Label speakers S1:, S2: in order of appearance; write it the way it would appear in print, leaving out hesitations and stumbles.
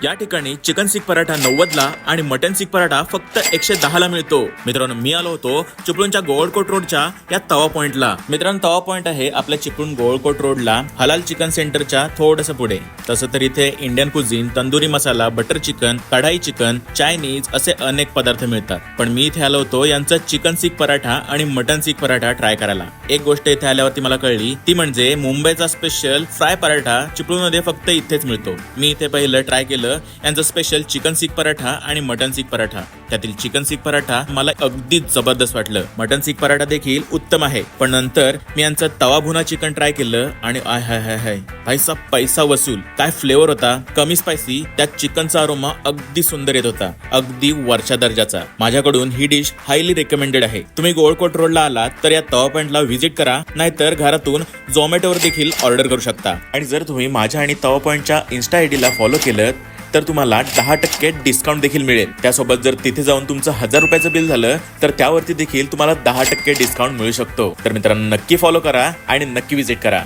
S1: या ठिकाणी चिकन सीख पराठा 90ला आणि मटन सीख पराठा फक्त 110ला मिळतो. मित्रांनो, मी आलो होतो चिपळूणच्या गोवळकोट रोडच्या या तवा पॉइंटला. मित्रांनो, तवा पॉइंट आहे आपल्या चिपळूण गोवळकोट रोडला हलाल चिकन सेंटरच्या थोडंसं पुढे. तसं तर इथे इंडियन कुझिन, तंदुरी मसाला, बटर चिकन, कढाई चिकन, चायनीज असे अनेक पदार्थ मिळतात. पण मी इथे आलो होतो यांचा चिकन सीख पराठा आणि मटन सीख पराठा ट्राय करायला. एक गोष्ट इथे आल्यावरती मला कळली, ती म्हणजे मुंबईचा स्पेशल फ्राय पराठा चिपळूणमध्ये फक्त इथेच मिळतो. मी इथे पहिलं ट्राय केलं यांचा स्पेशल चिकन सीख पराठा आणि मटन सीख पराठा. त्यातील चिकन सीख पराठा मला अगदी जबरदस्त वाटलं. मटन सीख पराठा देखील उत्तम आहे. पण नंतर मी यांचं तवा भुना चिकन ट्राय केलं आणि आय हाय हाय हाय पैसा पैसा वसूल. काय फ्लेवर होता, कमी स्पायसी, त्यात चिकनचा अरोमा अगदी सुंदर येत होता, अगदी वरच्या दर्जाचा. माझ्याकडून ही डिश हायली रेकमेंडेड आहे. तुम्ही गोवळकोट रोडला आलात तर या तवा पॉइंटला व्हिजिट करा, नाहीतर घरातून झोमॅटोवर देखील ऑर्डर करू शकता. आणि जर तुम्ही माझ्या आणि तवा पॉइंटच्या इन्स्टा आयडीला फॉलो केलं तर तुम्हाला 10% डिस्काउंट देखील मिळेल. त्यासोबत जर तिथे जाऊन तुमचं 1000 रुपयाचं बिल झालं तर त्यावरती देखील तुम्हाला 10% डिस्काउंट मिळू शकतो. तर मित्रांनो, नक्की फॉलो करा आणि नक्की व्हिजिट करा.